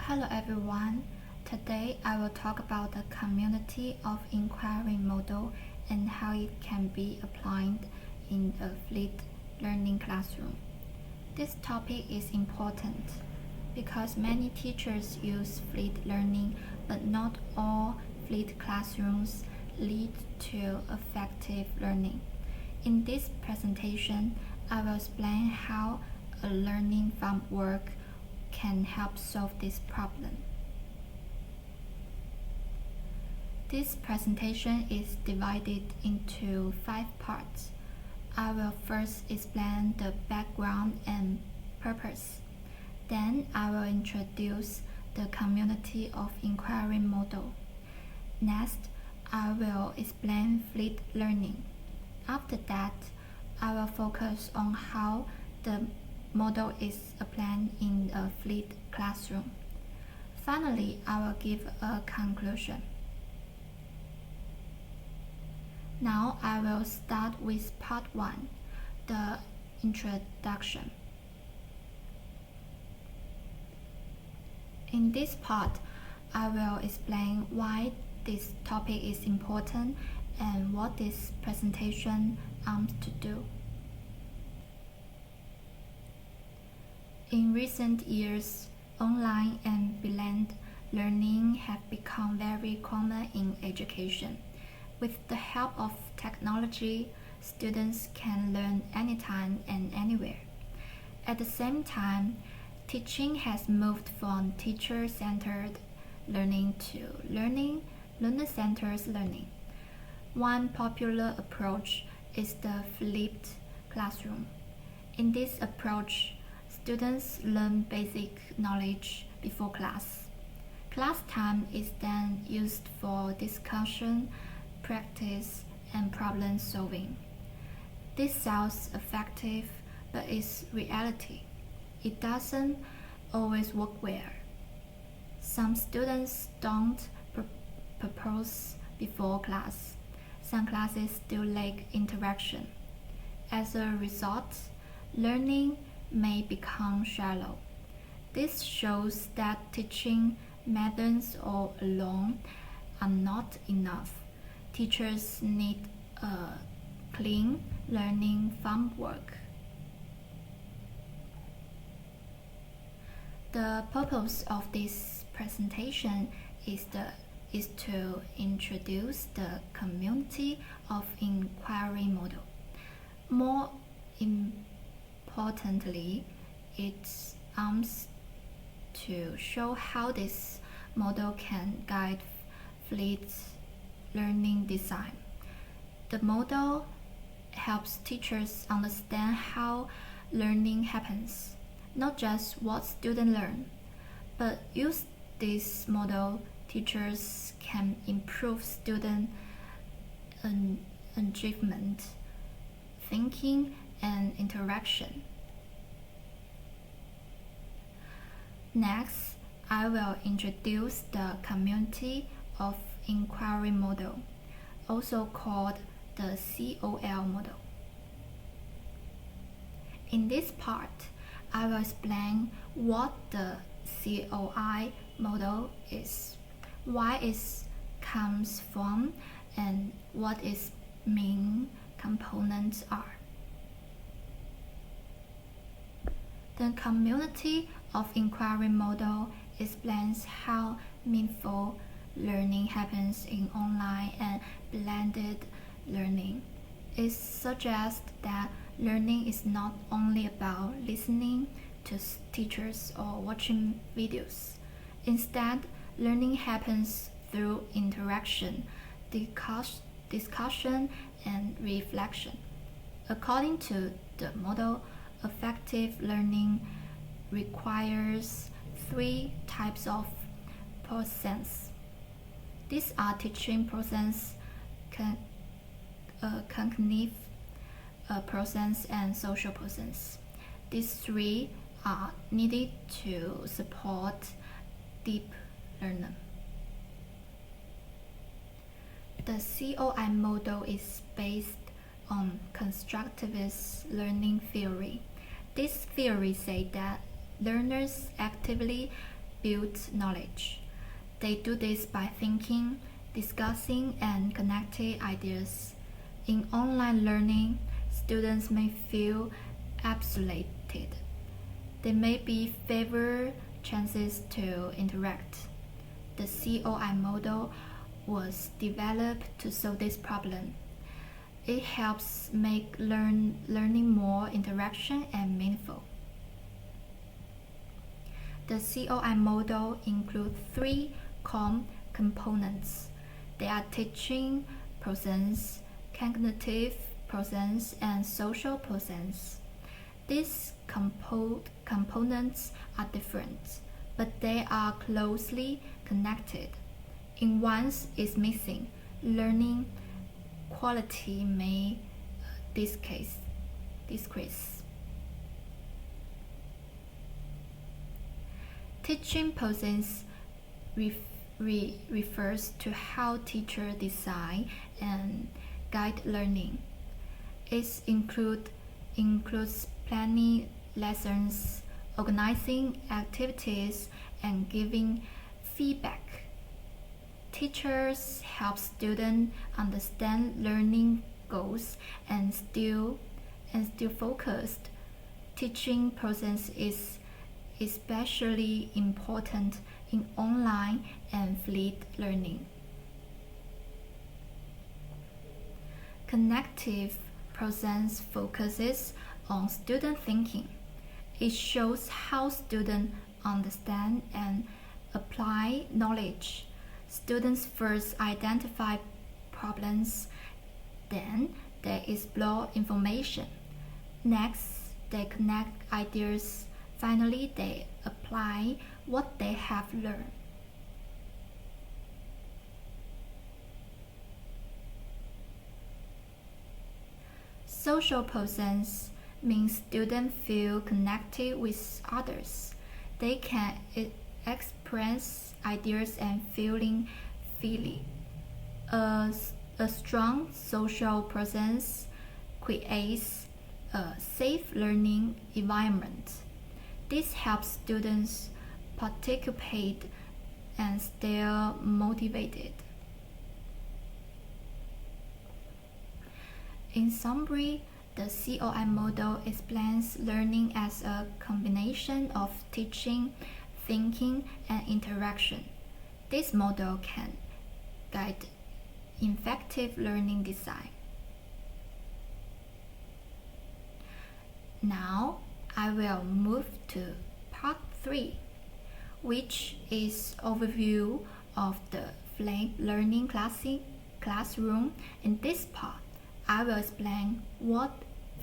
Hello everyone. Today I will talk about the community of inquiry model and how it can be applied in a flipped learning classroom. This topic is important because many teachers use flipped learning, but not all flipped classrooms lead to effective learning. In this presentation, I will explain how a learning framework can help solve this problem. This presentation is divided into 5 parts. I will first explain the background and purpose. Then I will introduce the community of inquiry model. Next, I will explain flipped learning. After that, I will focus on how the model is applied in a flipped classroom. Finally, I will give a conclusion. Now I will start with part 1, the introduction. In this part, I will explain why this topic is important and what this presentation aims to do. In recent years, online and blended learning have become very common in education. With the help of technology, students can learn anytime and anywhere. At the same time, teaching has moved from teacher-centered learning to learner-centered learning. One popular approach is the flipped classroom. In this approach, students learn basic knowledge before class. Class time is then used for discussion, practice, and problem solving. This sounds effective, but is reality. It doesn't always work well. Some students don't propose before class. Some classes still lack interaction. As a result, learning may become shallow. This shows that teaching methods all alone are not enough. Teachers need a clean learning framework. The purpose of this presentation is to introduce the community of inquiry model. More importantly, it aims to show how this model can guide flipped learning design. The model helps teachers understand how learning happens, not just what students learn. But use this model, teachers can improve student achievement, thinking, and interaction. Next, I will introduce the community of inquiry model, also called the COL model. In this part, I will explain what the COI model is, why it comes from, and what its main components are. The community of inquiry model explains how meaningful learning happens in online and blended learning. It suggests that learning is not only about listening to teachers or watching videos. Instead, learning happens through interaction, discussion, and reflection. According to the model, effective learning requires 3 types of process. These are teaching process, cognitive process, and social process. These 3 are needed to support deep learning. The COI model is based on constructivist learning theory. This theory says that learners actively build knowledge. They do this by thinking, discussing, and connecting ideas. In online learning, students may feel isolated. They may be fewer chances to interact. The COI model was developed to solve this problem. It helps make learning more interaction and meaningful. The COI model includes three core components. They are teaching process, cognitive process, and social process. These components are different, but they are closely connected. If one is missing, learning quality may decrease. Teaching process refers to how teachers design and guide learning. It includes planning lessons, organizing activities, and giving feedback. Teachers help students understand learning goals and still focused. Teaching process is especially important in online and fleet learning. Cognitive process focuses on student thinking. It shows how students understand and apply knowledge. Students first identify problems, then they explore information. Next, they connect ideas. Finally, they apply what they have learned. Social process means students feel connected with others. They can express ideas and feeling freely. A strong social presence creates a safe learning environment. This helps students participate and stay motivated. In summary, the COI model explains learning as a combination of teaching, thinking, and interaction. This model can guide effective learning design. Now, I will move to part 3, which is overview of the flipped learning classroom. In this part, I will explain what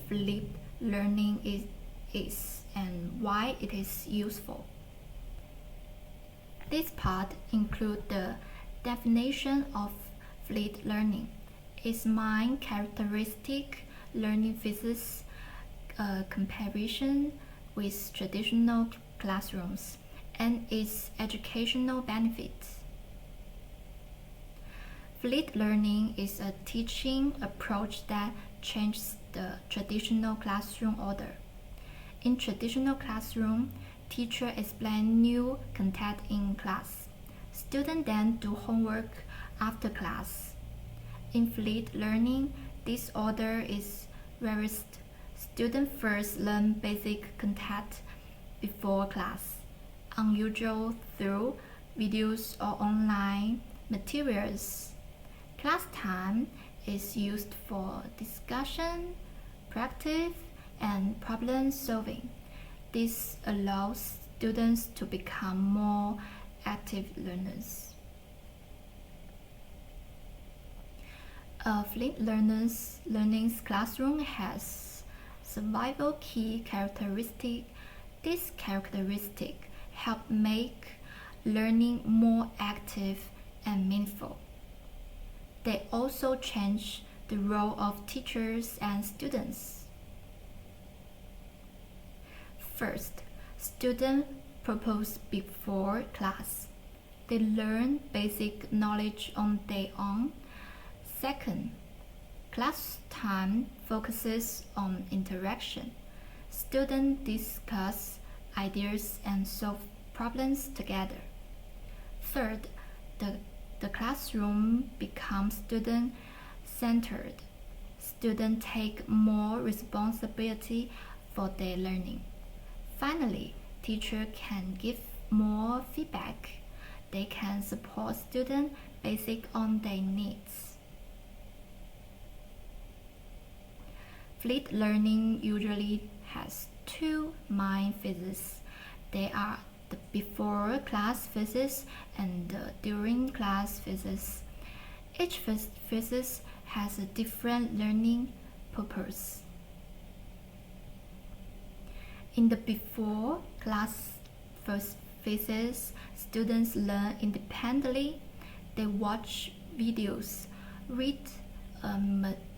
flipped learning is and why it is useful. This part includes the definition of flipped learning, its main characteristic, learning physics, comparison with traditional classrooms, and its educational benefits. Flipped learning is a teaching approach that changes the traditional classroom order. In traditional classroom, teacher explain new content in class. Students then do homework after class. In flipped learning, this order is reversed. Students first learn basic content before class, unusual through videos or online materials. Class time is used for discussion, practice, and problem solving. This allows students to become more active learners. A flipped learning classroom has survival key characteristic. This characteristic help make learning more active and meaningful. They also change the role of teachers and students. First, students propose before class. They learn basic knowledge on their own. Second, class time focuses on interaction. Students discuss ideas and solve problems together. Third, the classroom becomes student-centered. Students take more responsibility for their learning. Finally, teacher can give more feedback. They can support students based on their needs. Flipped learning usually has two main phases. They are the before class phases and the during class phases. Each phase has a different learning purpose. In the before class first phases, students learn independently. They watch videos, read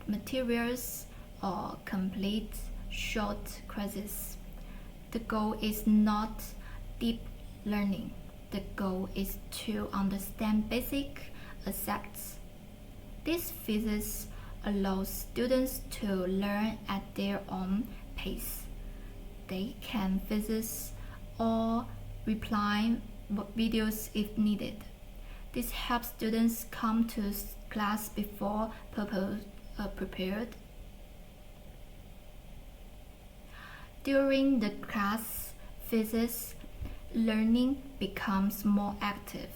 materials, or complete short quizzes. The goal is not deep learning. The goal is to understand basic concepts. This phases allows students to learn at their own pace. They can visit or reply videos if needed. This helps students come to class before prepared. During the class phases, learning becomes more active.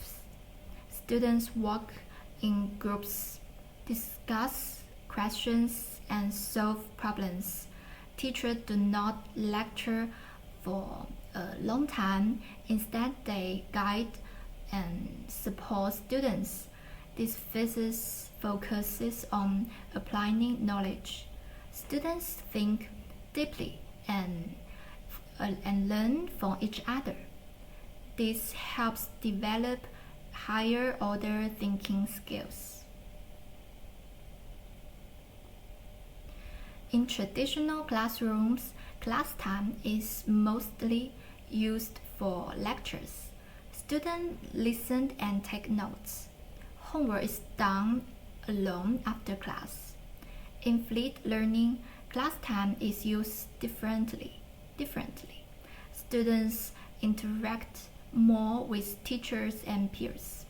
Students work in groups, discuss questions, and solve problems. Teachers do not lecture for a long time. Instead, they guide and support students. This phase focuses on applying knowledge. Students think deeply and learn from each other. This helps develop higher order thinking skills. In traditional classrooms, class time is mostly used for lectures. Students listen and take notes. Homework is done alone after class. In flipped learning, class time is used differently. Students interact more with teachers and peers.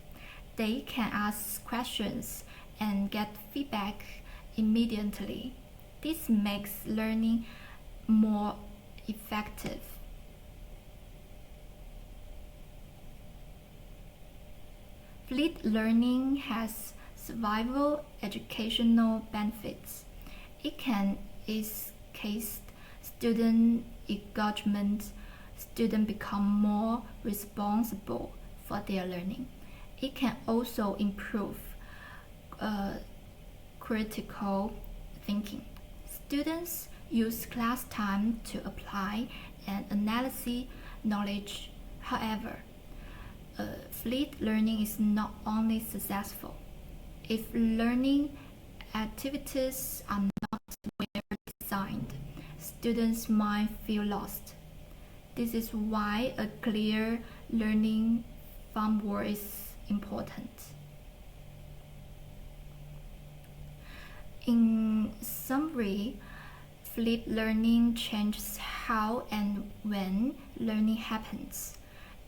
They can ask questions and get feedback immediately. This makes learning more effective. Flipped learning has survival educational benefits. It can increase student engagement. Students become more responsible for their learning. It can also improve critical thinking. Students use class time to apply and analyze knowledge. However, flipped learning is not only successful if learning activities are not well designed. Students might feel lost. This is why a clear learning framework is important. In summary, flipped learning changes how and when learning happens.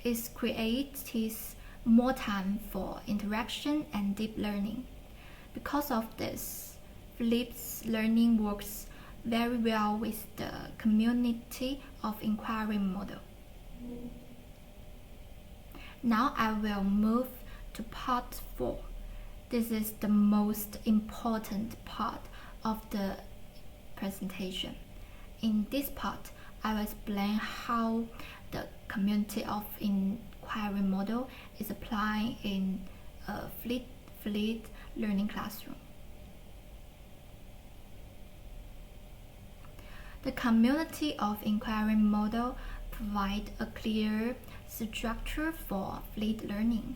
It creates more time for interaction and deep learning. Because of this, flipped learning works very well with the community of inquiry model. Now I will move to part 4. This is the most important part of the presentation. In this part, I will explain how the community of inquiry model is applied in a flipped learning classroom. The community of inquiry model provides a clear structure for flipped learning.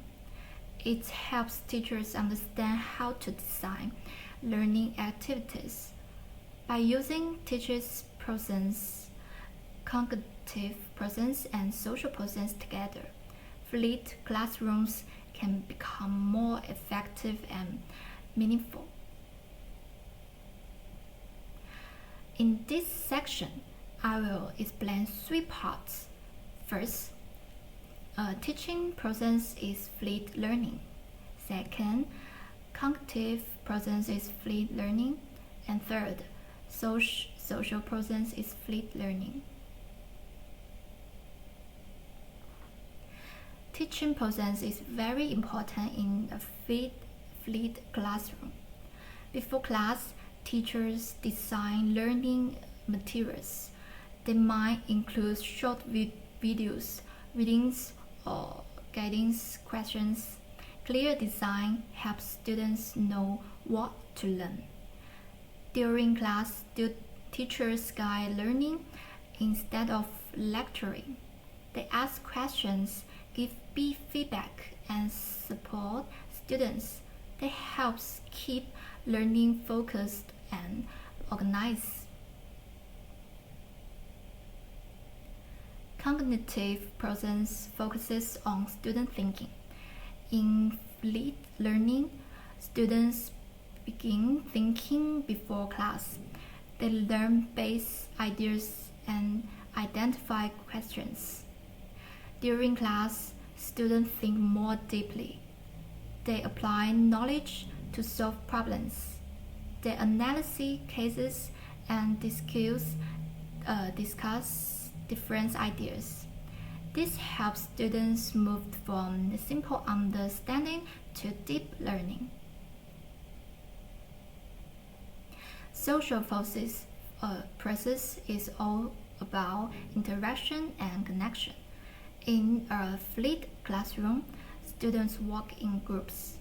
It helps teachers understand how to design learning activities. By using teachers' presence, cognitive presence, and social presence together, flipped classrooms can become more effective and meaningful. In this section, I will explain 3 parts. First, teaching process is fluid learning. Second, cognitive process is fluid learning. And third, social process is fluid learning. Teaching process is very important in a fluid classroom. Before class, teachers design learning materials. They might include short videos, readings, or guidance questions. Clear design helps students know what to learn. During class, teachers guide learning instead of lecturing. They ask questions, give feedback, and support students. That helps keep learning focused and organized. Cognitive process focuses on student thinking. In fluid learning, students begin thinking before class. They learn base ideas and identify questions. During class, students think more deeply. They apply knowledge to solve problems. They analyze cases and discuss different ideas. This helps students move from simple understanding to deep learning. Social process is all about interaction and connection. In a fluid classroom, students work in groups.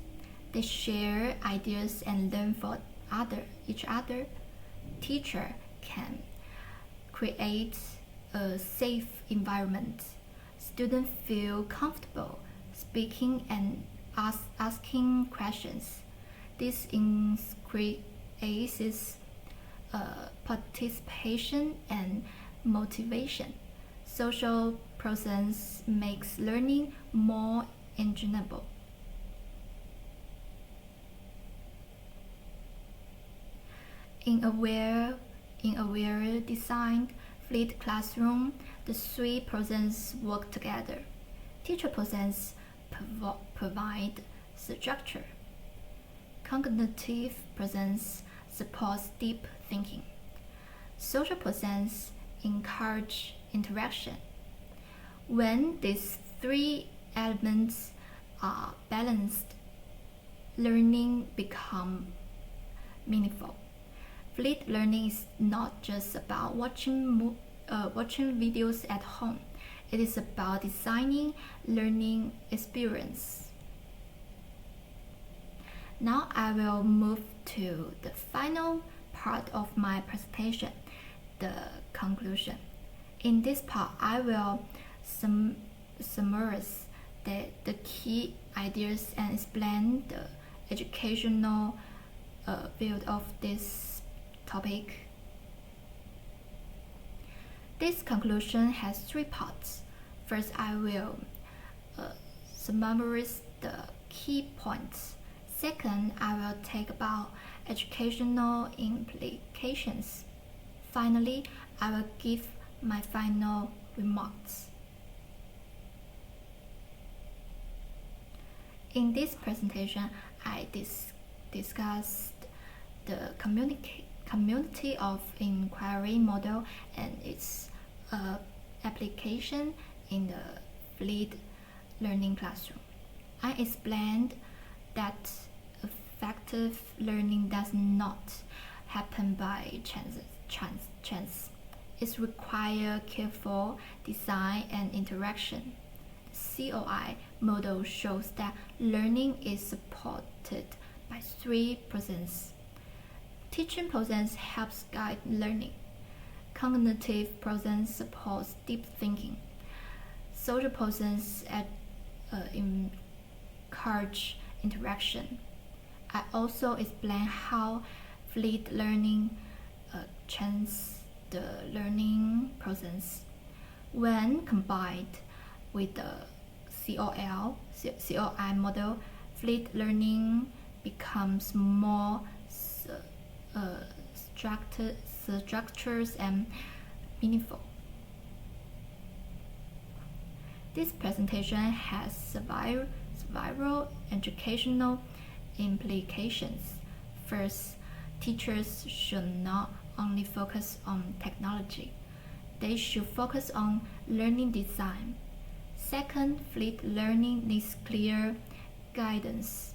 They share ideas and learn from each other. Teacher can create a safe environment. Students feel comfortable speaking and asking questions. This increases participation and motivation. Social process makes learning more enjoyable. In a well-designed fluid classroom, the three processes work together. Teacher process provide structure. Cognitive process supports deep thinking. Social process encourage interaction. When these three elements are balanced, learning becomes meaningful. Fluid learning is not just about watching videos at home. It is about designing learning experience. Now I will move to the final part of my presentation, the conclusion. In this part, I will summarize the key ideas and explain the educational field of this topic. This conclusion has three parts. First, I will summarize the key points. Second, I will talk about educational implications. Finally, I will give my final remarks. In this presentation, I discussed the community of inquiry model and its application in the fluid learning classroom. I explained that effective learning does not happen by chance. It requires careful design and interaction. The COI model shows that learning is supported by three processes. Teaching process helps guide learning. Cognitive process supports deep thinking. Social process encourage interaction. I also explain how fluid learning changes the learning process. When combined with the COI model, fluid learning becomes more structured and meaningful. This presentation has several educational implications. First, teachers should not only focus on technology, they should focus on learning design. Second, flipped learning needs clear guidance.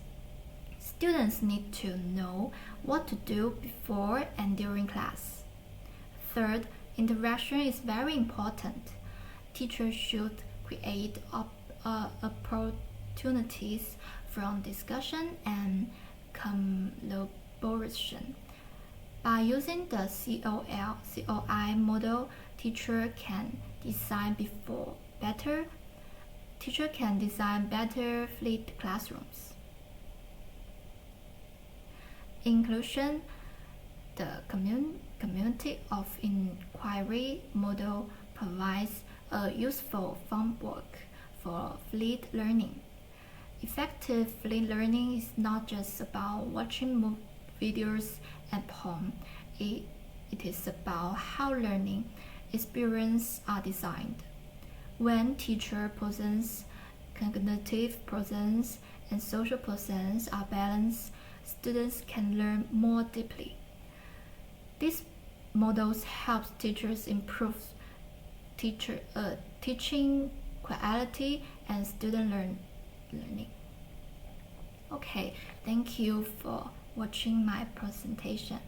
Students need to know what to do before and during class. Third, interaction is very important. Teachers should create opportunities from discussion and collaboration. By using the COI model, teacher can design better flipped classrooms. Inclusion. The community of inquiry model provides a useful framework for flipped learning. Effective flipped learning is not just about watching videos at home. It is about how learning experiences are designed. When teacher presence, cognitive presence, and social presence are balanced, students can learn more deeply. These models help teachers improve teaching quality and student learning. Okay, thank you for watching my presentation.